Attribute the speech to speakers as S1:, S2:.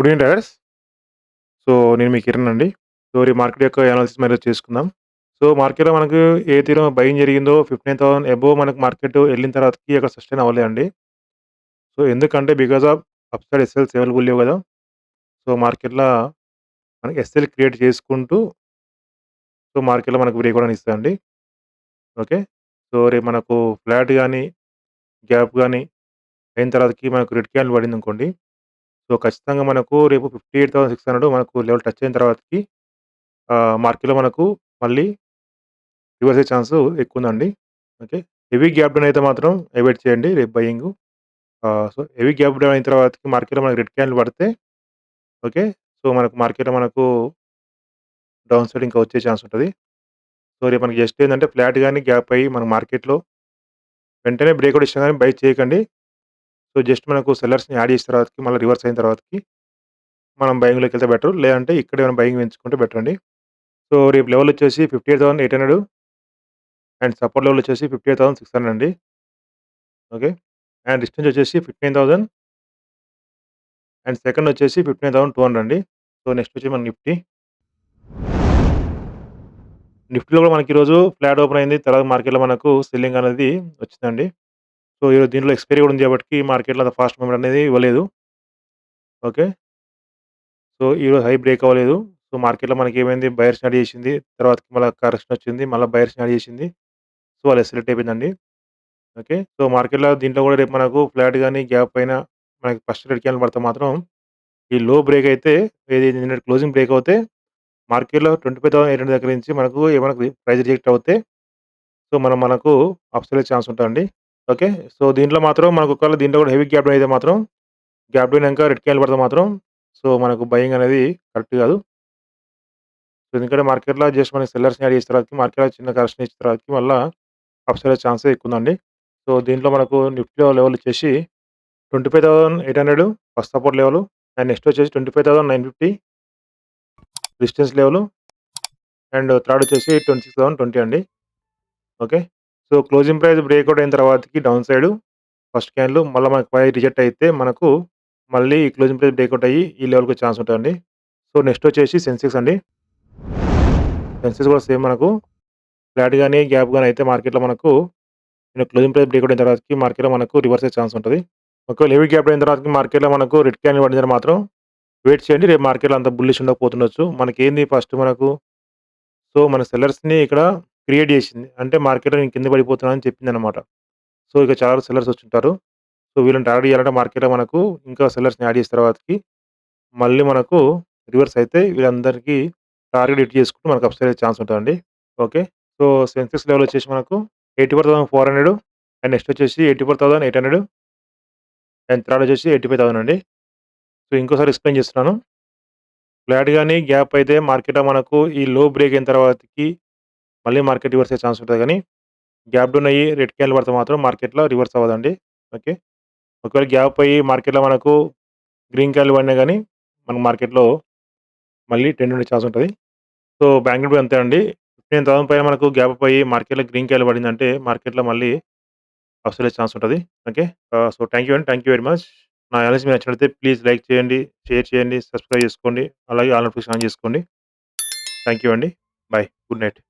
S1: Good evening traders. So, నేను మీ కిరణ్ అండి. So, ఈ మార్కెట్ యొక్క అనాలిసిస్ మరి చేసుకుందాం. సో, మార్కెట్‌లో మనకు ఏ తీరున బయింగ్ జరిగిందో 15,000 అబోవ్ మనకు మార్కెట్ ఎళ్ళిన తర్వాతకి అక్కడ సస్టైన్ అవ్వలేదండి. సో, ఎందుకంటే బికాస్ ఆఫ్ అప్‌సైడ్ ఎస్ఎల్స్ అవైలబుల్ లేవు గదా! సో, మార్కెట్‌ల మనకి ఎస్ఎల్ క్రియేట్ చేసుకుంటూ సో, మార్కెట్‌లో మనకు బ్రేక్ కూడా ఇస్తదండి. ఓకే. సో, రేపు మనకు ఫ్లాట్ గాని, గ్యాప్ గాని అయిన తర్వాతకి మనకు రెడ్ క్యాండిల్ పడిందనుకోండి. సో, ఖచ్చితంగా మనకు రేపు 58,600 మనకు లెవెల్ టచ్ అయిన తర్వాతకి మార్కెట్‌లో మనకు మళ్ళీ రివర్స్ అయ్యే ఛాన్సు ఎక్కువుందండి. ఓకే. హెవీ గ్యాప్ డౌన్ అయితే మాత్రం అవాయిడ్ చేయండి రేపు buying. So, heavy gap down అయిన తర్వాతకి మార్కెట్‌లో మనకు రెడ్ క్యాండిల్ పడితే ఓకే. సో, మనకు మార్కెట్‌లో మనకు డౌన్ సైడ్ ఇంకా వచ్చే ఛాన్స్ ఉంటది. సో, రేపు మనకి జస్ట్ ఏందంటే ఫ్లాట్ గాని, గ్యాప్ అయ్యి మన మార్కెట్‌లో వెంటనే బ్రేక్‌ఔట్ ఇచ్చినా గాని బై చేయకండి. సో, జస్ట్ మనకు సెల్లర్స్‌ని యాడ్ చేసిన తర్వాతకి మళ్ళీ రివర్స్ అయిన తర్వాతకి మనం బయింగ్‌లోకెళ్తే బెటర్. లేదంటే ఇక్కడే మనం బయింగ్ పెంచుకుంటే బెటర్ అండి. సో, రేపు లెవెల్ వచ్చేసి 58,800 అండ్ సపోర్ట్ లెవెల్ వచ్చేసి 58,600 అండి. ఓకే. అండ్ డిస్టెన్స్ వచ్చేసి 15,000 అండ్ సెకండ్ వచ్చేసి 15,200 అండి. సో, నెక్స్ట్ వచ్చి మన నిఫ్టీ. నిఫ్టీలో కూడా మనకి ఈరోజు ఫ్లాట్ ఓపెన్ అయింది. తర్వాత మార్కెట్‌లో మనకు సెల్లింగ్ అనేది వచ్చిందండి. సో, ఈరోజు దీంట్లో ఎక్స్‌పైరీ కూడా ఉంది కాబట్టి మార్కెట్‌లో అంత ఫాస్ట్ మూవ్‌మెంట్ అనేది ఇవ్వలేదు. ఓకే. సో, ఈరోజు హై బ్రేక్ అవ్వలేదు. సో, మార్కెట్‌లో మనకేమైంది బయర్స్ స్టార్ట్ చేసింది. తర్వాతకి మళ్ళా కరెక్షన్ వచ్చింది. మళ్ళా బయర్స్ స్టార్ట్ చేసింది. సో, అది ఎస్కలేట్ అయిపోయిందండి. ఓకే. సో, మార్కెట్‌లో దీంట్లో కూడా రేపు మనకు ఫ్లాట్ గాని, గ్యాప్ పైన మనకి ఫస్ట్ రెడ్ క్యాండిల్ పడితే మాత్రం ఈ లో బ్రేక్ అయితే ఏది నిన్నటి క్లోజింగ్ బ్రేక్ అవుతే మార్కెట్‌లో 25,800 దగ్గర నుంచి మనకు ఏమైనా ప్రైస్ రిజెక్ట్ అవుతే సో, మనకు అప్‌సైడ్ ఛాన్స్ ఉంటదండి. ఓకే. సో, దీంట్లో మాత్రం మనకు ఒకవేళ దీంట్లో కూడా హెవీ గ్యాప్ డౌన్ అయితే మాత్రం గ్యాప్ డౌన్ అయినంక రెడ్ క్యాండిల్ పడితే మాత్రం సో, మనకు బయింగ్ అనేది కరెక్ట్ కాదు. సో, ఎందుకంటే మార్కెట్‌లో జస్ట్ మనకి సెల్లర్స్‌ని యాడ్ చేసిన తర్వాతకి మార్కెట్‌లో చిన్న కరెక్షన్ ఇచ్చిన తర్వాతకి మళ్ళా అప్‌సైడ్ ఛాన్సే ఎక్కువుందండి. సో, దీంట్లో మనకు నిఫ్టీలో లెవెల్ వచ్చేసి 25,800 first support level and next వచ్చేసి 25,950 రెసిస్టెన్స్ లెవెల్ అండ్ థర్డ్ వచ్చేసి 26,020 అండి. Okay. So, closing price breakout అయిన తర్వాతకి డౌన్ సైడ్ ఫస్ట్ క్యాండిల్ మళ్ళా మనకు పై రిజెక్ట్ అయితే మనకు మళ్ళీ క్లోజింగ్ ప్రైస్ బ్రేక్‌ఔట్ అయ్యి ఈ లెవెల్‌కి వచ్చే ఛాన్స్ ఉంటదండి. సో, నెక్స్ట్ వచ్చేసి సెన్సెక్స్ అండి. సెన్సెక్స్ కూడా సేమ్ మనకు ఫ్లాట్ గాని, గ్యాప్ గాని అయితే మార్కెట్‌లో మనకు క్లోజింగ్ ప్రైస్ బ్రేక్‌ఔట్ అయిన తర్వాతకి మార్కెట్‌లో మనకు రివర్స్ అయ్యే ఛాన్స్ ఉంటది. ఒకవేళ హెవీ గ్యాప్ అయిన తర్వాతకి మార్కెట్‌లో మనకు రెడ్ క్యాండిల్ పడిన తర్వాత మాత్రం వెయిట్ చేయండి. రేపు మార్కెట్‌లో అంత బుల్లిష్ ఉండకపోతుండొచ్చు. మనకేంది ఫస్ట్ మనకు సో, మన సెల్లర్స్‌ని ఇక్కడ క్రియేట్ చేసింది. అంటే మార్కెట్‌లో నేను కింద పడిపోతున్నాను అని చెప్పిందన్నమాట. సో, ఇక చాలా సెల్లర్స్ వచ్చుంటారు. సో, వీళ్ళని టార్గెట్ చేయాలంటే మార్కెట్‌లో మనకు ఇంకా సెల్లర్స్‌ని యాడ్ చేసిన తర్వాతకి మళ్ళీ మనకు రివర్స్ అయితే వీళ్ళందరికీ టార్గెట్ హిట్ చేసుకుంటూ మనకు అప్‌సైడ్ అయ్యే ఛాన్స్ ఉంటదండి. ఓకే. సో, సెన్సెక్స్ లెవెల్ వచ్చేసి మనకు 84,400 అండ్ నెక్స్ట్ వచ్చేసి 84,800 అండ్ థర్డ్ వచ్చేసి 85,000 అండి. సో, ఇంకోసారి ఎక్స్‌ప్లెయిన్ చేస్తున్నాను. ఫ్లాట్ గాని, గ్యాప్ అయితే మార్కెట్‌లో మనకు ఈ లో బ్రేక్ అయిన తర్వాతకి మళ్ళీ మార్కెట్ రివర్స్ అయ్యే ఛాన్స్ ఉంటది గానీ, గ్యాప్ డౌన్ అయ్యి రెడ్ క్యాండిల్ పడితే మాత్రం మార్కెట్‌లో రివర్స్ అవ్వదండి. ఓకే. ఒకవేళ గ్యాప్ అయ్యి మార్కెట్‌లో మనకు గ్రీన్ క్యాండిల్ పడినా గానీ, మన మార్కెట్‌లో మళ్ళీ ట్రెండ్ ఉండే ఛాన్స్ ఉంటది. సో, బ్యాంక్ నిఫ్టీ అంతే అండి. 15,000 పైన మనకు గ్యాప్ అప్ అయ్యి మార్కెట్‌లో గ్రీన్ క్యాండిల్ పడిందంటే మార్కెట్‌లో మళ్ళీ అప్‌సైడ్ అయ్యే ఛాన్స్ ఉంటది. ఓకే. సో, థాంక్ యూ అండి. Thank you very much. నా అనాలిసిస్ మీకు నచ్చినట్లయితే ప్లీజ్ లైక్ చేయండి, షేర్ చేయండి, సబ్స్క్రైబ్ చేసుకోండి. అలాగే ఆల్ నోటిఫికేషన్ ఆన్ చేసుకోండి. థాంక్ యూ అండి. బై. Good night.